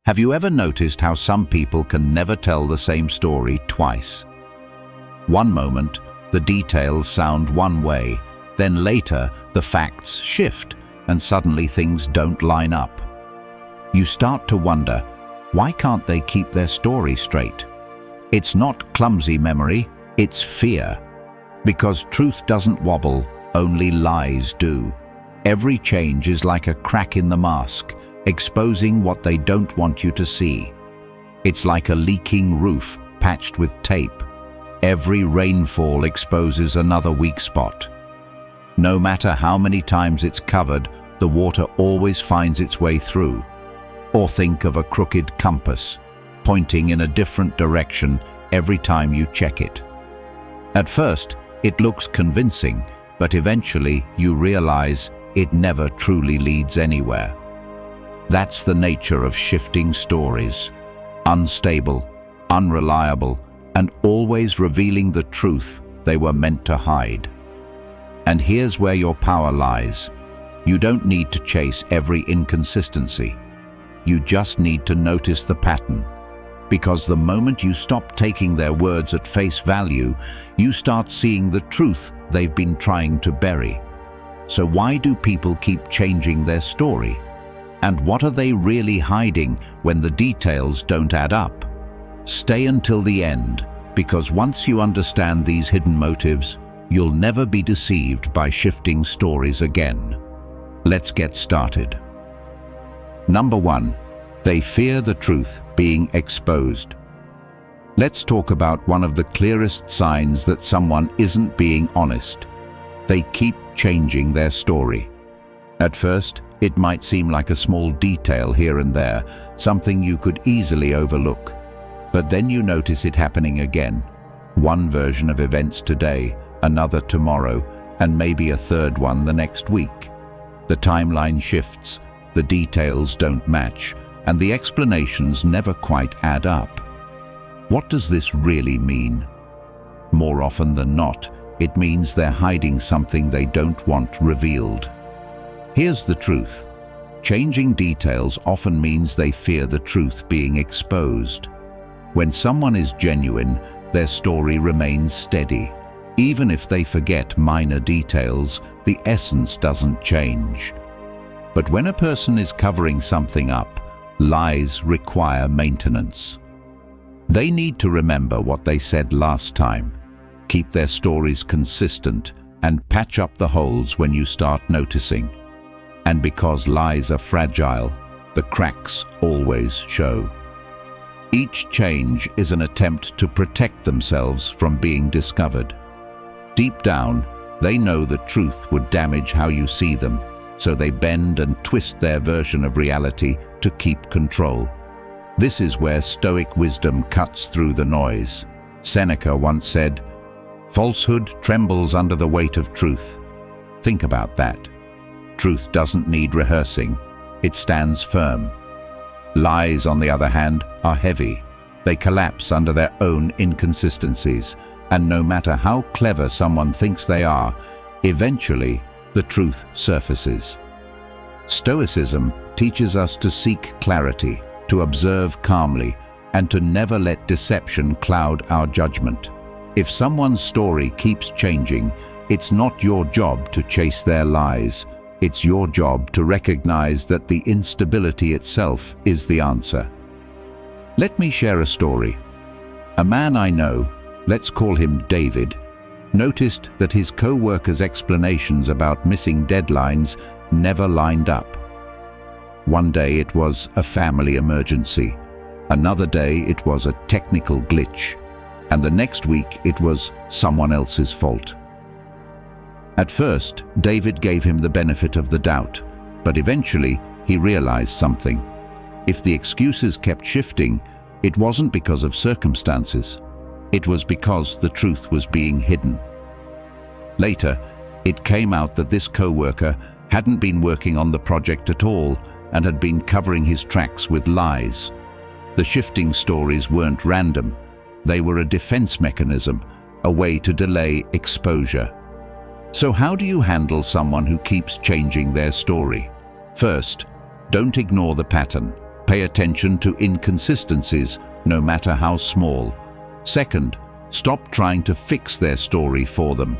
Have you ever noticed how some people can never tell the same story twice? One moment, the details sound one way, then later the facts shift and suddenly things don't line up. You start to wonder, why can't they keep their story straight? It's not clumsy memory, it's fear. Because truth doesn't wobble, only lies do. Every change is like a crack in the mask, exposing what they don't want you to see. It's like a leaking roof patched with tape. Every rainfall exposes another weak spot. No matter how many times it's covered, the water always finds its way through. Or think of a crooked compass, pointing in a different direction every time you check it. At first, it looks convincing, but eventually you realize it never truly leads anywhere. That's the nature of shifting stories. Unstable, unreliable, and always revealing the truth they were meant to hide. And here's where your power lies. You don't need to chase every inconsistency. You just need to notice the pattern. Because the moment you stop taking their words at face value, you start seeing the truth they've been trying to bury. So why do people keep changing their story? And what are they really hiding when the details don't add up? Stay until the end, because once you understand these hidden motives, you'll never be deceived by shifting stories again. Let's get started. Number 1. They fear the truth being exposed. Let's talk about one of the clearest signs that someone isn't being honest. They keep changing their story. At first, it might seem like a small detail here and there, something you could easily overlook. But then you notice it happening again. One version of events today, another tomorrow, and maybe a third one the next week. The timeline shifts, the details don't match, and the explanations never quite add up. What does this really mean? More often than not, it means they're hiding something they don't want revealed. Here's the truth. Changing details often means they fear the truth being exposed. When someone is genuine, their story remains steady. Even if they forget minor details, the essence doesn't change. But when a person is covering something up, lies require maintenance. They need to remember what they said last time, keep their stories consistent, and patch up the holes when you start noticing. And because lies are fragile, the cracks always show. Each change is an attempt to protect themselves from being discovered. Deep down, they know the truth would damage how you see them, so they bend and twist their version of reality to keep control. This is where Stoic wisdom cuts through the noise. Seneca once said, "Falsehood trembles under the weight of truth." Think about that. Truth doesn't need rehearsing. It stands firm. Lies, on the other hand, are heavy. They collapse under their own inconsistencies, and no matter how clever someone thinks they are, eventually the truth surfaces. Stoicism teaches us to seek clarity, to observe calmly, and to never let deception cloud our judgment. If someone's story keeps changing, it's not your job to chase their lies. It's your job to recognize that the instability itself is the answer. Let me share a story. A man I know, let's call him David, noticed that his co-workers' explanations about missing deadlines never lined up. One day it was a family emergency, another day it was a technical glitch, and the next week it was someone else's fault. At first, David gave him the benefit of the doubt, but eventually he realized something. If the excuses kept shifting, it wasn't because of circumstances. It was because the truth was being hidden. Later, it came out that this co-worker hadn't been working on the project at all and had been covering his tracks with lies. The shifting stories weren't random. They were a defense mechanism, a way to delay exposure. So how do you handle someone who keeps changing their story? First, don't ignore the pattern. Pay attention to inconsistencies, no matter how small. Second, stop trying to fix their story for them.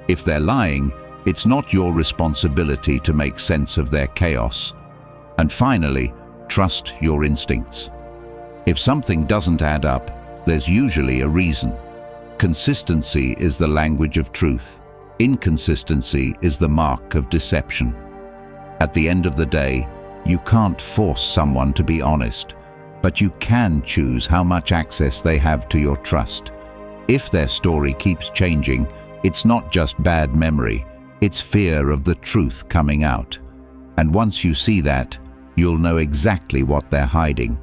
If they're lying, it's not your responsibility to make sense of their chaos. And finally, trust your instincts. If something doesn't add up, there's usually a reason. Consistency is the language of truth. Inconsistency is the mark of deception. At the end of the day, you can't force someone to be honest, but you can choose how much access they have to your trust. If their story keeps changing, it's not just bad memory, it's fear of the truth coming out. And once you see that, you'll know exactly what they're hiding.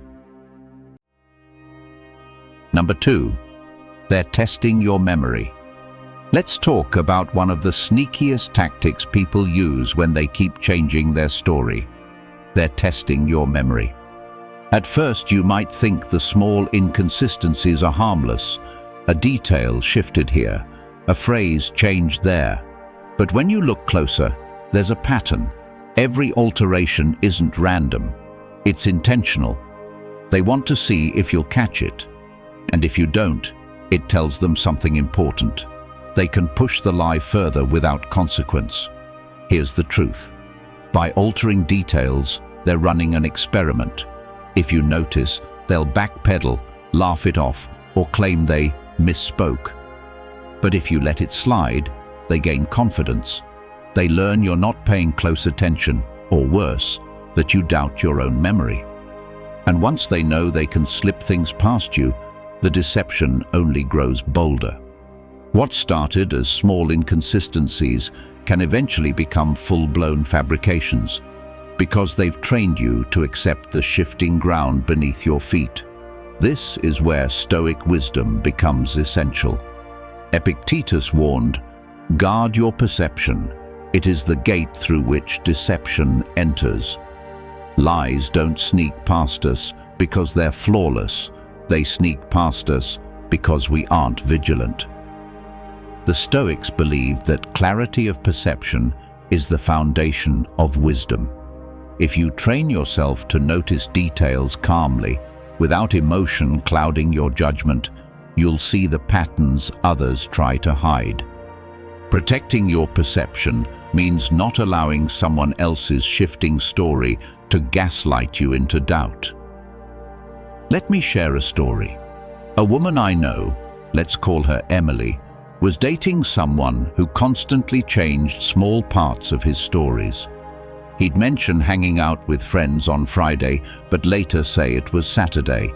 Number 2, they're testing your memory. Let's talk about one of the sneakiest tactics people use when they keep changing their story. They're testing your memory. At first, you might think the small inconsistencies are harmless. A detail shifted here, a phrase changed there. But when you look closer, there's a pattern. Every alteration isn't random. It's intentional. They want to see if you'll catch it. And if you don't, it tells them something important. They can push the lie further without consequence. Here's the truth. By altering details, they're running an experiment. If you notice, they'll backpedal, laugh it off, or claim they misspoke. But if you let it slide, they gain confidence. They learn you're not paying close attention, or worse, that you doubt your own memory. And once they know they can slip things past you, the deception only grows bolder. What started as small inconsistencies can eventually become full-blown fabrications, because they've trained you to accept the shifting ground beneath your feet. This is where Stoic wisdom becomes essential. Epictetus warned, "Guard your perception. It is the gate through which deception enters." Lies don't sneak past us because they're flawless. They sneak past us because we aren't vigilant. The Stoics believed that clarity of perception is the foundation of wisdom. If you train yourself to notice details calmly, without emotion clouding your judgment, you'll see the patterns others try to hide. Protecting your perception means not allowing someone else's shifting story to gaslight you into doubt. Let me share a story. A woman I know, let's call her Emily, was dating someone who constantly changed small parts of his stories. He'd mention hanging out with friends on Friday, but later say it was Saturday.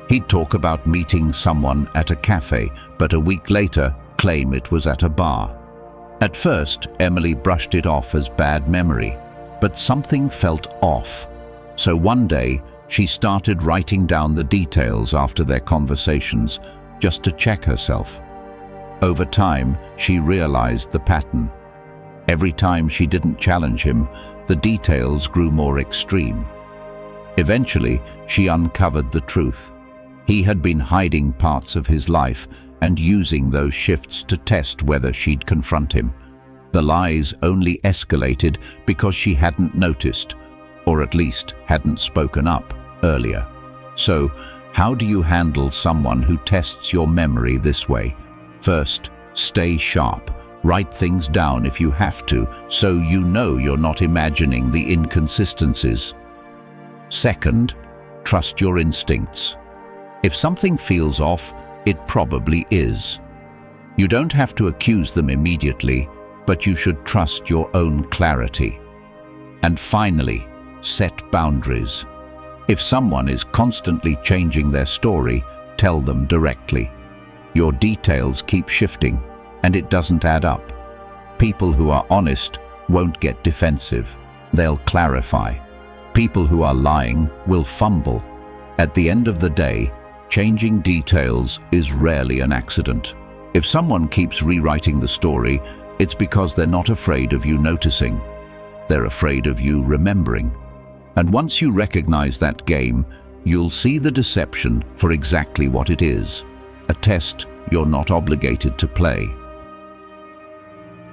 He'd talk about meeting someone at a cafe, but a week later claim it was at a bar. At first, Emily brushed it off as bad memory, but something felt off. So one day, she started writing down the details after their conversations, just to check herself. Over time, she realized the pattern. Every time she didn't challenge him, the details grew more extreme. Eventually, she uncovered the truth. He had been hiding parts of his life and using those shifts to test whether she'd confront him. The lies only escalated because she hadn't noticed, or at least hadn't spoken up earlier. So, how do you handle someone who tests your memory this way? First, stay sharp. Write things down if you have to, so you know you're not imagining the inconsistencies. Second, trust your instincts. If something feels off, it probably is. You don't have to accuse them immediately, but you should trust your own clarity. And finally, set boundaries. If someone is constantly changing their story, tell them directly. Your details keep shifting, and it doesn't add up. People who are honest won't get defensive. They'll clarify. People who are lying will fumble. At the end of the day, changing details is rarely an accident. If someone keeps rewriting the story, it's because they're not afraid of you noticing. They're afraid of you remembering. And once you recognize that game, you'll see the deception for exactly what it is. A test you're not obligated to play.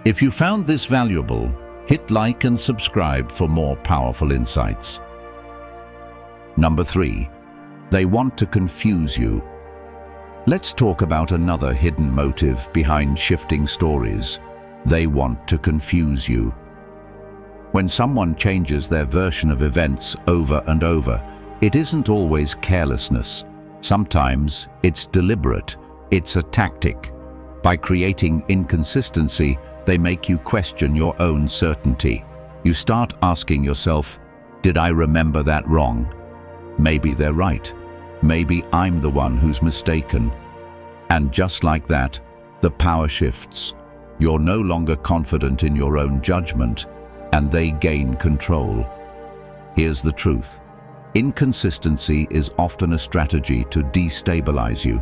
If you found this valuable, hit like and subscribe for more powerful insights. Number 3, they want to confuse you. Let's talk about another hidden motive behind shifting stories. They want to confuse you. When someone changes their version of events over and over, it isn't always carelessness. Sometimes it's deliberate. It's a tactic. By creating inconsistency, they make you question your own certainty. You start asking yourself, did I remember that wrong? Maybe they're right. Maybe I'm the one who's mistaken. And just like that, the power shifts. You're no longer confident in your own judgment, and they gain control. Here's the truth. Inconsistency is often a strategy to destabilize you.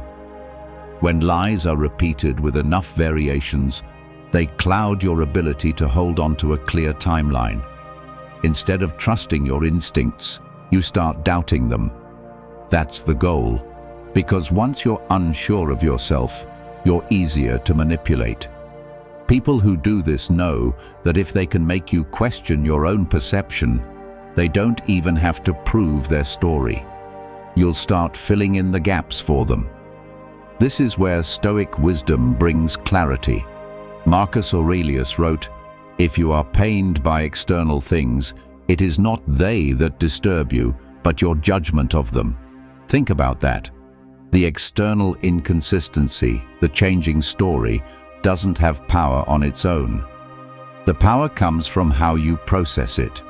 When lies are repeated with enough variations, they cloud your ability to hold on to a clear timeline. Instead of trusting your instincts, you start doubting them. That's the goal, because once you're unsure of yourself, you're easier to manipulate. People who do this know that if they can make you question your own perception, they don't even have to prove their story. You'll start filling in the gaps for them. This is where Stoic wisdom brings clarity. Marcus Aurelius wrote, "If you are pained by external things, it is not they that disturb you, but your judgment of them." Think about that. The external inconsistency, the changing story, doesn't have power on its own. The power comes from how you process it.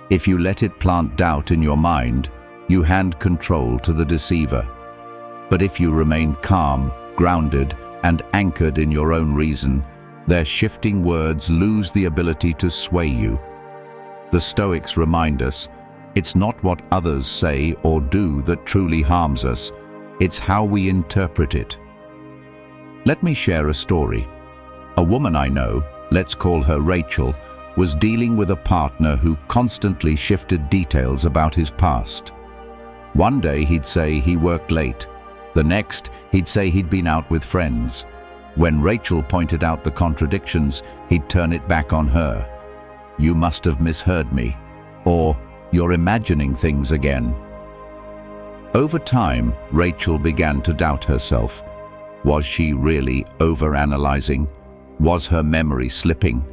If you let it plant doubt in your mind, you hand control to the deceiver. But if you remain calm, grounded, and anchored in your own reason, their shifting words lose the ability to sway you. The Stoics remind us, it's not what others say or do that truly harms us, it's how we interpret it. Let me share a story. A woman I know, let's call her Rachel, was dealing with a partner who constantly shifted details about his past. One day he'd say he worked late. The next, he'd say he'd been out with friends. When Rachel pointed out the contradictions, he'd turn it back on her. "You must have misheard me," or "You're imagining things again." Over time, Rachel began to doubt herself. Was she really overanalyzing? Was her memory slipping?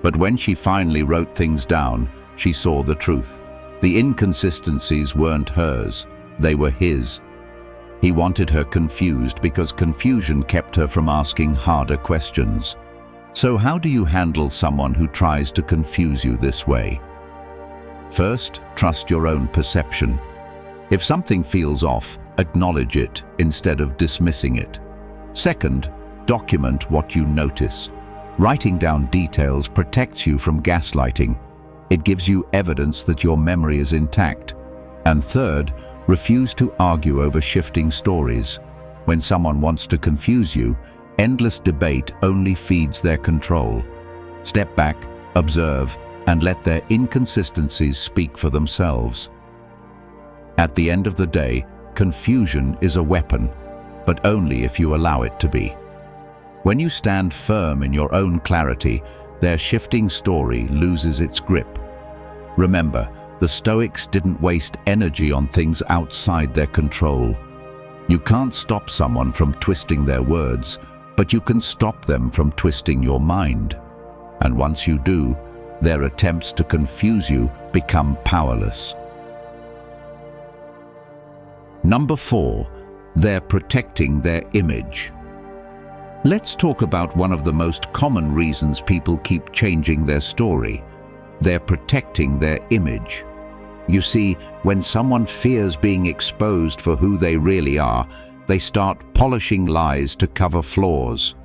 But when she finally wrote things down, she saw the truth. The inconsistencies weren't hers, they were his. He wanted her confused because confusion kept her from asking harder questions. So how do you handle someone who tries to confuse you this way? First, trust your own perception. If something feels off, acknowledge it instead of dismissing it. Second, document what you notice. Writing down details protects you from gaslighting. It gives you evidence that your memory is intact. And third, refuse to argue over shifting stories. When someone wants to confuse you, endless debate only feeds their control. Step back, observe, and let their inconsistencies speak for themselves. At the end of the day, confusion is a weapon, but only if you allow it to be. When you stand firm in your own clarity, their shifting story loses its grip. Remember, the Stoics didn't waste energy on things outside their control. You can't stop someone from twisting their words, but you can stop them from twisting your mind. And once you do, their attempts to confuse you become powerless. Number 4, they're protecting their image. Let's talk about one of the most common reasons people keep changing their story. They're protecting their image. You see, when someone fears being exposed for who they really are, they start polishing lies to cover flaws.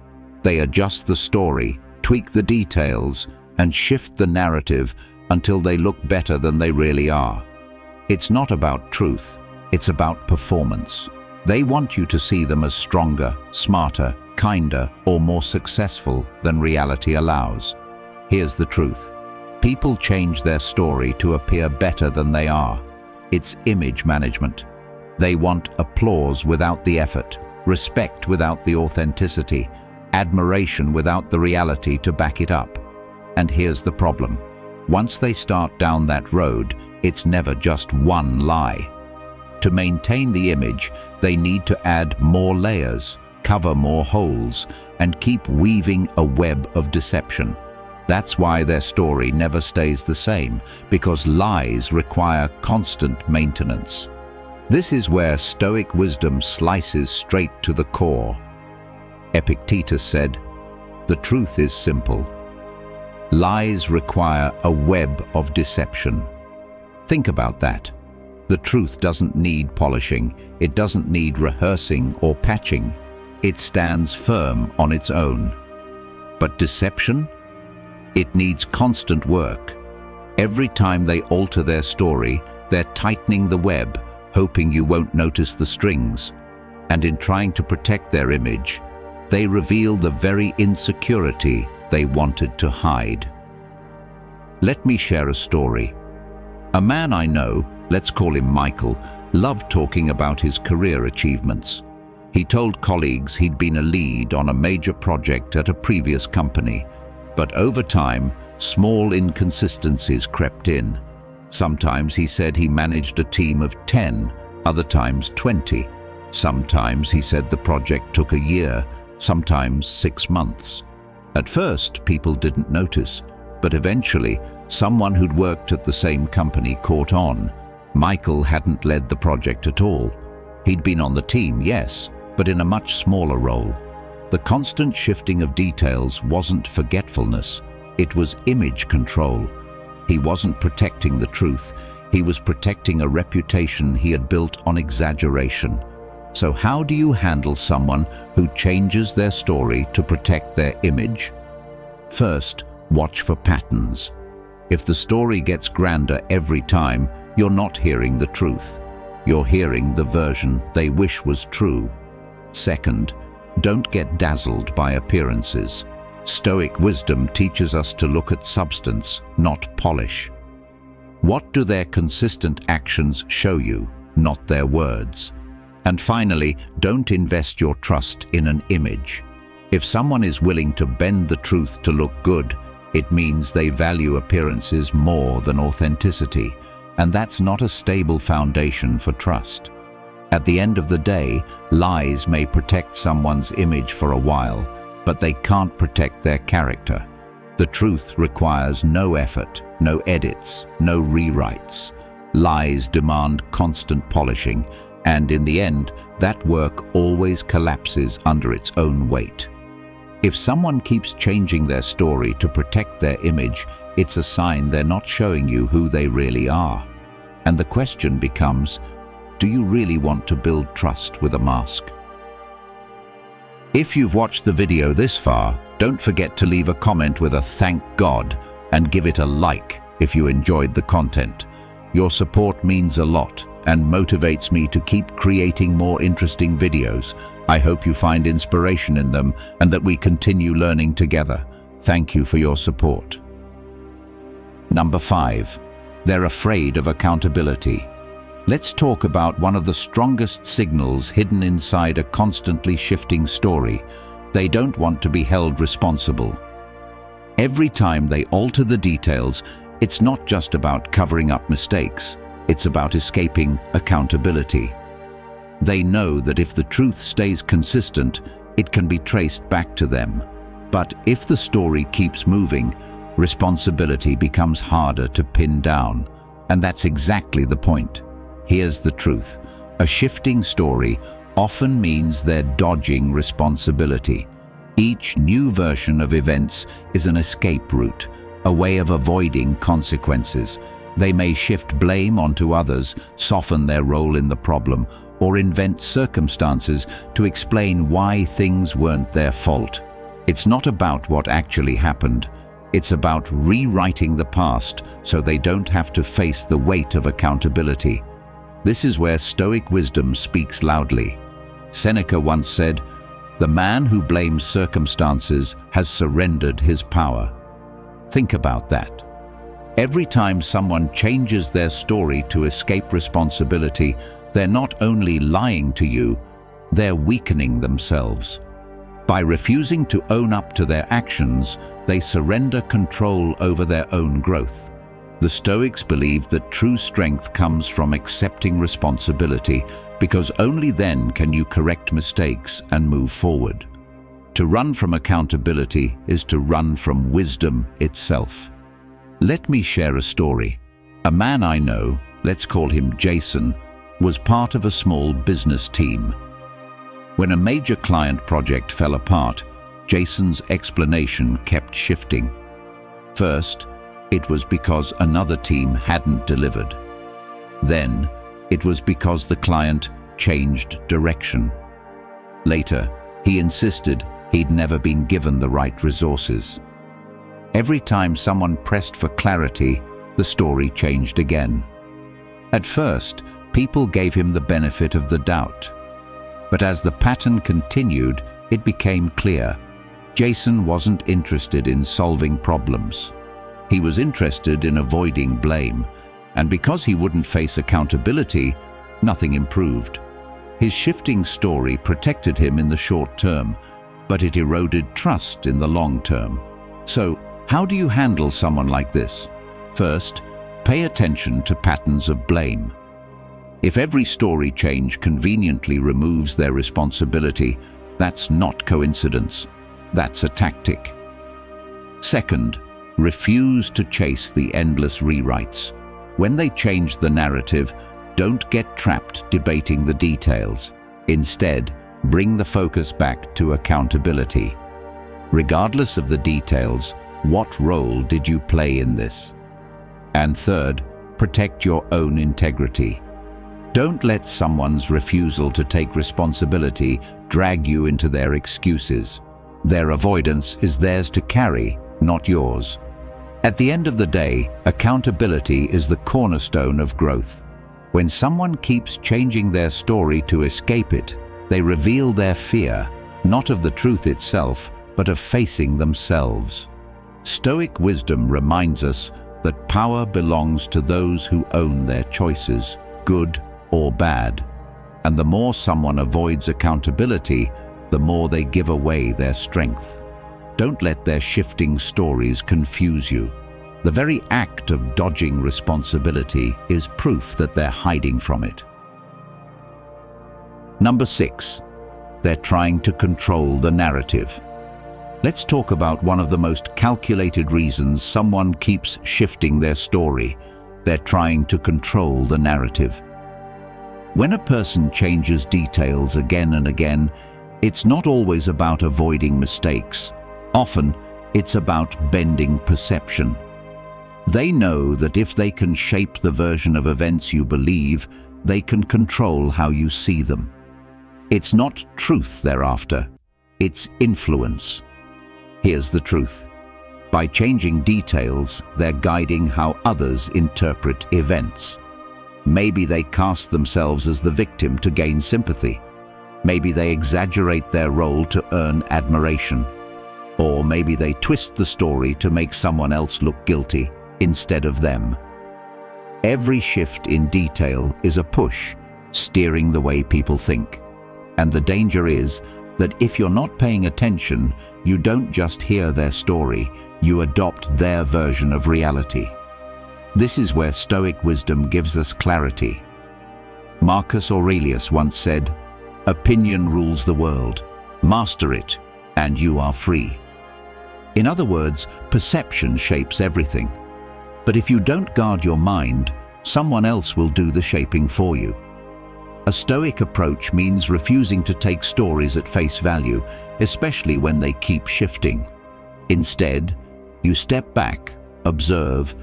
They adjust the story, tweak the details, and shift the narrative until they look better than they really are. It's not about truth, it's about performance. They want you to see them as stronger, smarter, kinder, or more successful than reality allows. Here's the truth. People change their story to appear better than they are. It's image management. They want applause without the effort, respect without the authenticity, admiration without the reality to back it up. And here's the problem. Once they start down that road, it's never just one lie. To maintain the image, they need to add more layers, cover more holes, and keep weaving a web of deception. That's why their story never stays the same, because lies require constant maintenance. This is where Stoic wisdom slices straight to the core. Epictetus said, "The truth is simple. Lies require a web of deception." Think about that. The truth doesn't need polishing, it doesn't need rehearsing or patching. It stands firm on its own. But deception? It needs constant work. Every time they alter their story, they're tightening the web, hoping you won't notice the strings. And in trying to protect their image, they reveal the very insecurity they wanted to hide. Let me share a story. A man I know, let's call him Michael, loved talking about his career achievements. He told colleagues he'd been a lead on a major project at a previous company, but over time, small inconsistencies crept in. Sometimes he said he managed a team of 10, other times 20. Sometimes he said the project took a year, sometimes 6 months. At first, people didn't notice, but eventually, someone who'd worked at the same company caught on. Michael hadn't led the project at all. He'd been on the team, yes, but in a much smaller role. The constant shifting of details wasn't forgetfulness, it was image control. He wasn't protecting the truth, he was protecting a reputation he had built on exaggeration. So how do you handle someone who changes their story to protect their image? First, watch for patterns. If the story gets grander every time, you're not hearing the truth. You're hearing the version they wish was true. Second, don't get dazzled by appearances. Stoic wisdom teaches us to look at substance, not polish. What do their consistent actions show you, not their words? And finally, don't invest your trust in an image. If someone is willing to bend the truth to look good, it means they value appearances more than authenticity, and that's not a stable foundation for trust. At the end of the day, lies may protect someone's image for a while, but they can't protect their character. The truth requires no effort, no edits, no rewrites. Lies demand constant polishing, and in the end, that work always collapses under its own weight. If someone keeps changing their story to protect their image, it's a sign they're not showing you who they really are. And the question becomes, do you really want to build trust with a mask? If you've watched the video this far, don't forget to leave a comment with a "thank God" and give it a like if you enjoyed the content. Your support means a lot and motivates me to keep creating more interesting videos. I hope you find inspiration in them and that we continue learning together. Thank you for your support. Number 5. They're afraid of accountability. Let's talk about one of the strongest signals hidden inside a constantly shifting story. They don't want to be held responsible. Every time they alter the details, it's not just about covering up mistakes, it's about escaping accountability. They know that if the truth stays consistent, it can be traced back to them. But if the story keeps moving, responsibility becomes harder to pin down. And that's exactly the point. Here's the truth. A shifting story often means they're dodging responsibility. Each new version of events is an escape route, a way of avoiding consequences. They may shift blame onto others, soften their role in the problem, or invent circumstances to explain why things weren't their fault. It's not about what actually happened. It's about rewriting the past so they don't have to face the weight of accountability. This is where Stoic wisdom speaks loudly. Seneca once said, "The man who blames circumstances has surrendered his power." Think about that. Every time someone changes their story to escape responsibility, they're not only lying to you, they're weakening themselves. By refusing to own up to their actions, they surrender control over their own growth. The Stoics believed that true strength comes from accepting responsibility, because only then can you correct mistakes and move forward. To run from accountability is to run from wisdom itself. Let me share a story. A man I know, let's call him Jason, was part of a small business team. When a major client project fell apart, Jason's explanation kept shifting. First, it was because another team hadn't delivered. Then, it was because the client changed direction. Later, he insisted he'd never been given the right resources. Every time someone pressed for clarity, the story changed again. At first, people gave him the benefit of the doubt. But as the pattern continued, it became clear. Jason wasn't interested in solving problems. He was interested in avoiding blame, and because he wouldn't face accountability, nothing improved. His shifting story protected him in the short term, but it eroded trust in the long term. So, how do you handle someone like this? First, pay attention to patterns of blame. If every story change conveniently removes their responsibility, that's not coincidence. That's a tactic. Second, refuse to chase the endless rewrites. When they change the narrative, don't get trapped debating the details. Instead, bring the focus back to accountability. Regardless of the details, what role did you play in this? And third, protect your own integrity. Don't let someone's refusal to take responsibility drag you into their excuses. Their avoidance is theirs to carry, not yours. At the end of the day, accountability is the cornerstone of growth. When someone keeps changing their story to escape it, they reveal their fear, not of the truth itself, but of facing themselves. Stoic wisdom reminds us that power belongs to those who own their choices, good or bad. And the more someone avoids accountability, the more they give away their strength. Don't let their shifting stories confuse you. The very act of dodging responsibility is proof that they're hiding from it. Number 6. They're trying to control the narrative. Let's talk about one of the most calculated reasons someone keeps shifting their story. They're trying to control the narrative. When a person changes details again and again, it's not always about avoiding mistakes. Often, it's about bending perception. They know that if they can shape the version of events you believe, they can control how you see them. It's not truth they're after, it's influence. Here's the truth. By changing details, they're guiding how others interpret events. Maybe they cast themselves as the victim to gain sympathy. Maybe they exaggerate their role to earn admiration. Or maybe they twist the story to make someone else look guilty instead of them. Every shift in detail is a push, steering the way people think. And the danger is that if you're not paying attention, you don't just hear their story, you adopt their version of reality. This is where Stoic wisdom gives us clarity. Marcus Aurelius once said, "Opinion rules the world. Master it, and you are free." In other words, perception shapes everything. But if you don't guard your mind, someone else will do the shaping for you. A Stoic approach means refusing to take stories at face value, especially when they keep shifting. Instead, you step back, observe,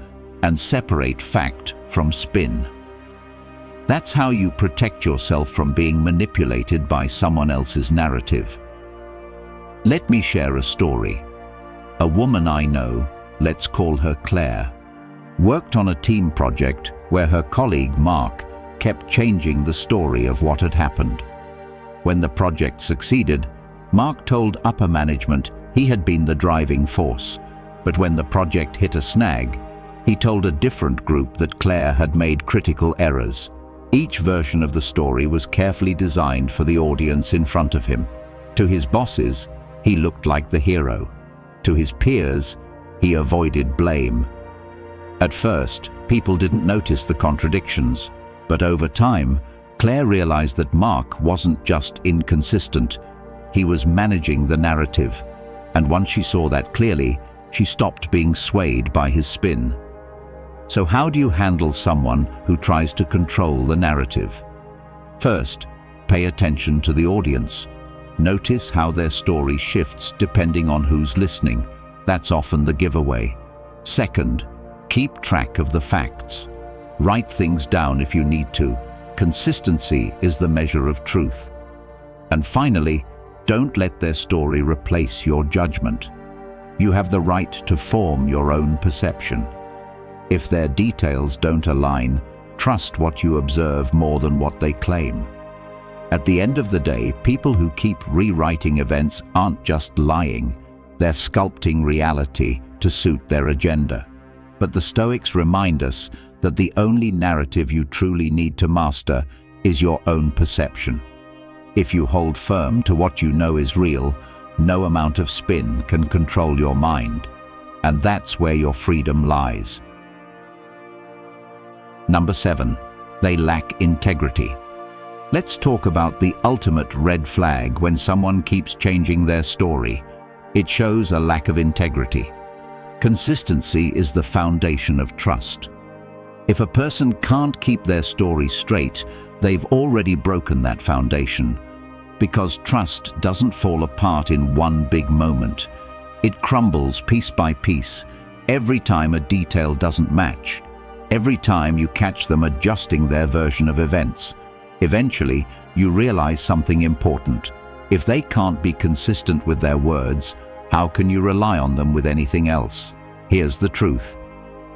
and separate fact from spin. That's how you protect yourself from being manipulated by someone else's narrative. Let me share a story. A woman I know, let's call her Claire, worked on a team project where her colleague Mark kept changing the story of what had happened. When the project succeeded, Mark told upper management he had been the driving force, but when the project hit a snag, he told a different group that Claire had made critical errors. Each version of the story was carefully designed for the audience in front of him. To his bosses, he looked like the hero. To his peers, he avoided blame. At first, people didn't notice the contradictions, but over time, Claire realized that Mark wasn't just inconsistent, he was managing the narrative, and once she saw that clearly, she stopped being swayed by his spin. So how do you handle someone who tries to control the narrative? First, pay attention to the audience. Notice how their story shifts depending on who's listening. That's often the giveaway. Second, keep track of the facts. Write things down if you need to. Consistency is the measure of truth. And finally, don't let their story replace your judgment. You have the right to form your own perception. If their details don't align, trust what you observe more than what they claim. At the end of the day, people who keep rewriting events aren't just lying, they're sculpting reality to suit their agenda. But the Stoics remind us that the only narrative you truly need to master is your own perception. If you hold firm to what you know is real, no amount of spin can control your mind. And that's where your freedom lies. Number 7, they lack integrity. Let's talk about the ultimate red flag when someone keeps changing their story. It shows a lack of integrity. Consistency is the foundation of trust. If a person can't keep their story straight, they've already broken that foundation. Because trust doesn't fall apart in one big moment. It crumbles piece by piece, every time a detail doesn't match, every time you catch them adjusting their version of events. Eventually, you realize something important. If they can't be consistent with their words, how can you rely on them with anything else? Here's the truth.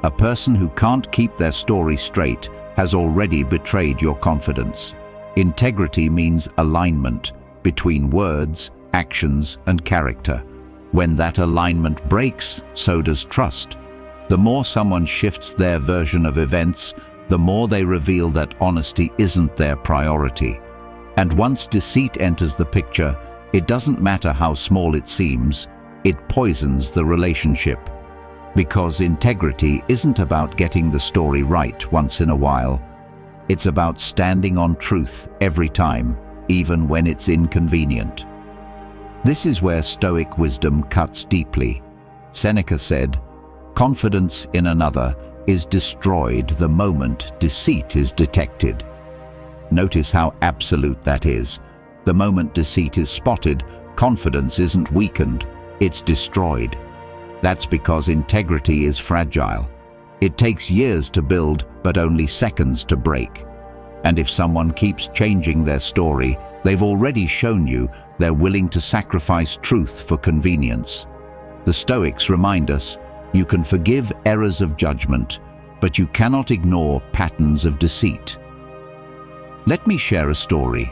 A person who can't keep their story straight has already betrayed your confidence. Integrity means alignment between words, actions, and character. When that alignment breaks, so does trust. The more someone shifts their version of events, the more they reveal that honesty isn't their priority. And once deceit enters the picture, it doesn't matter how small it seems, it poisons the relationship. Because integrity isn't about getting the story right once in a while. It's about standing on truth every time, even when it's inconvenient. This is where Stoic wisdom cuts deeply. Seneca said, "Confidence in another is destroyed the moment deceit is detected." Notice how absolute that is. The moment deceit is spotted, confidence isn't weakened, it's destroyed. That's because integrity is fragile. It takes years to build, but only seconds to break. And if someone keeps changing their story, they've already shown you they're willing to sacrifice truth for convenience. The Stoics remind us, you can forgive errors of judgment, but you cannot ignore patterns of deceit. Let me share a story.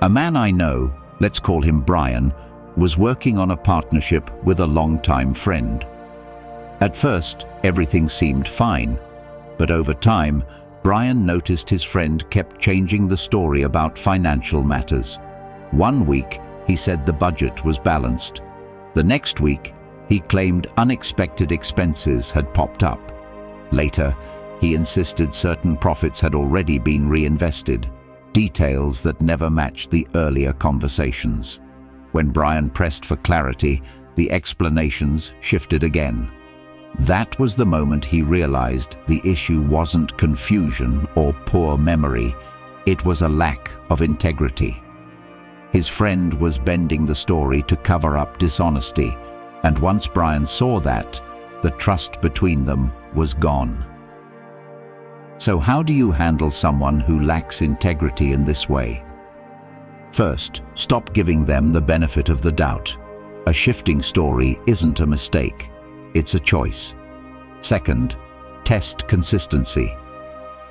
A man I know, let's call him Brian, was working on a partnership with a longtime friend. At first, everything seemed fine, but over time, Brian noticed his friend kept changing the story about financial matters. One week, he said the budget was balanced. The next week, he claimed unexpected expenses had popped up. Later, he insisted certain profits had already been reinvested, details that never matched the earlier conversations. When Brian pressed for clarity, the explanations shifted again. That was the moment he realized the issue wasn't confusion or poor memory, it was a lack of integrity. His friend was bending the story to cover up dishonesty, and once Brian saw that, the trust between them was gone. So how do you handle someone who lacks integrity in this way? First, stop giving them the benefit of the doubt. A shifting story isn't a mistake, it's a choice. Second, test consistency.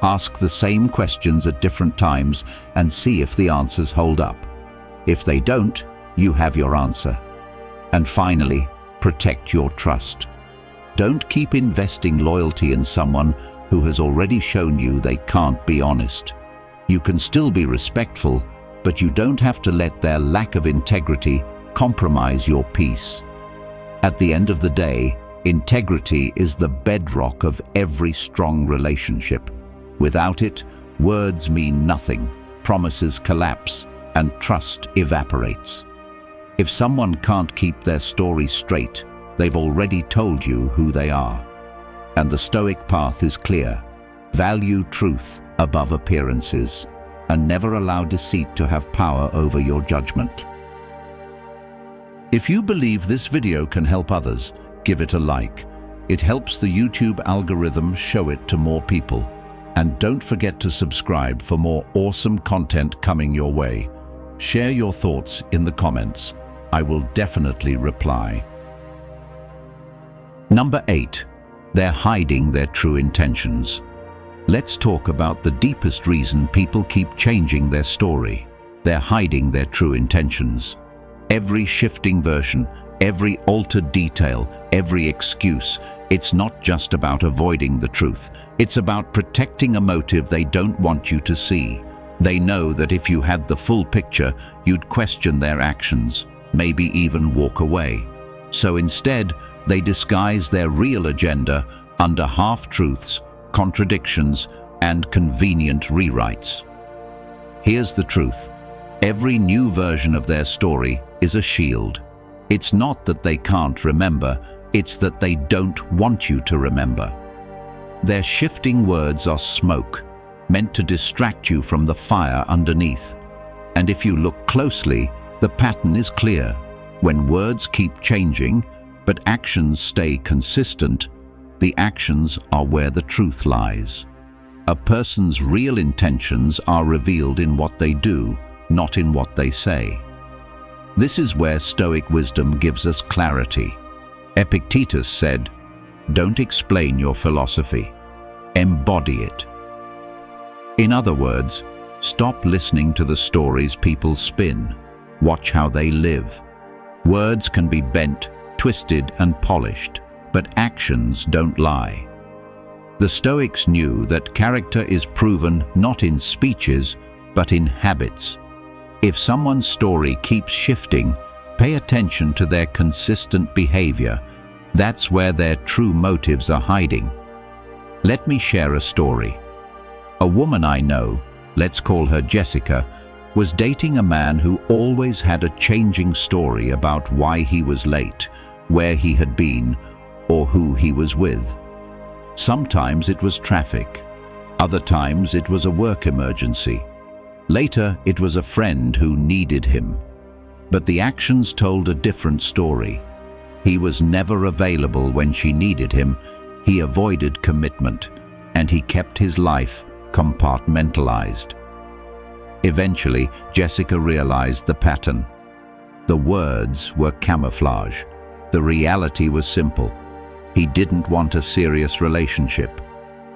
Ask the same questions at different times and see if the answers hold up. If they don't, you have your answer. And finally, protect your trust. Don't keep investing loyalty in someone who has already shown you they can't be honest. You can still be respectful, but you don't have to let their lack of integrity compromise your peace. At the end of the day, Integrity is the bedrock of every strong relationship. Without it, words mean nothing, promises collapse, and trust evaporates. If someone can't keep their story straight, they've already told you who they are. And the Stoic path is clear. Value truth above appearances, and never allow deceit to have power over your judgment. If you believe this video can help others, give it a like. It helps the YouTube algorithm show it to more people. And don't forget to subscribe for more awesome content coming your way. Share your thoughts in the comments. I will definitely reply. Number 8. They're hiding their true intentions. Let's talk about the deepest reason people keep changing their story. They're hiding their true intentions. Every shifting version, every altered detail, every excuse, it's not just about avoiding the truth. It's about protecting a motive they don't want you to see. They know that if you had the full picture, you'd question their actions, maybe even walk away. So instead, they disguise their real agenda under half-truths, contradictions, and convenient rewrites. Here's the truth. Every new version of their story is a shield. It's not that they can't remember, it's that they don't want you to remember. Their shifting words are smoke, meant to distract you from the fire underneath. And if you look closely, the pattern is clear. When words keep changing, but actions stay consistent, the actions are where the truth lies. A person's real intentions are revealed in what they do, not in what they say. This is where Stoic wisdom gives us clarity. Epictetus said, "Don't explain your philosophy, embody it." In other words, stop listening to the stories people spin. Watch how they live. Words can be bent, twisted, and polished, but actions don't lie. The Stoics knew that character is proven not in speeches, but in habits. If someone's story keeps shifting, pay attention to their consistent behavior. That's where their true motives are hiding. Let me share a story. A woman I know, let's call her Jessica, was dating a man who always had a changing story about why he was late, where he had been, or who he was with. Sometimes it was traffic. Other times it was a work emergency. Later it was a friend who needed him. But the actions told a different story. He was never available when she needed him, he avoided commitment, and he kept his life compartmentalized. Eventually, Jessica realized the pattern. The words were camouflage. The reality was simple. He didn't want a serious relationship,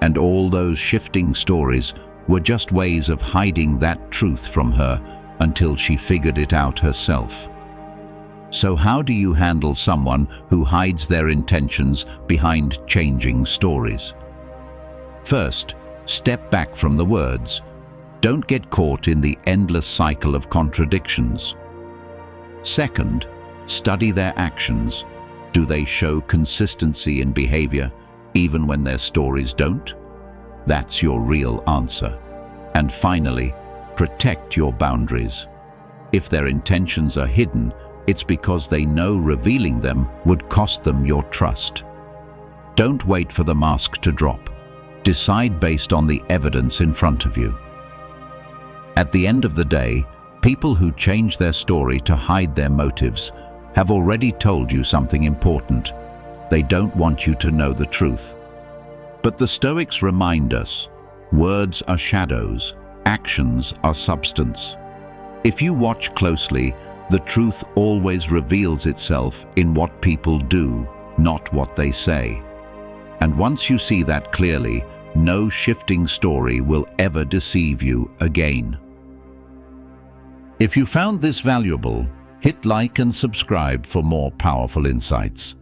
and all those shifting stories were just ways of hiding that truth from her until she figured it out herself. So how do you handle someone who hides their intentions behind changing stories? First, step back from the words. Don't get caught in the endless cycle of contradictions. Second, study their actions. Do they show consistency in behavior, even when their stories don't? That's your real answer. And finally, protect your boundaries. If their intentions are hidden, it's because they know revealing them would cost them your trust. Don't wait for the mask to drop. Decide based on the evidence in front of you. At the end of the day, people who change their story to hide their motives have already told you something important. They don't want you to know the truth. But the Stoics remind us, words are shadows, actions are substance. If you watch closely, the truth always reveals itself in what people do, not what they say. And once you see that clearly, no shifting story will ever deceive you again. If you found this valuable, hit like and subscribe for more powerful insights.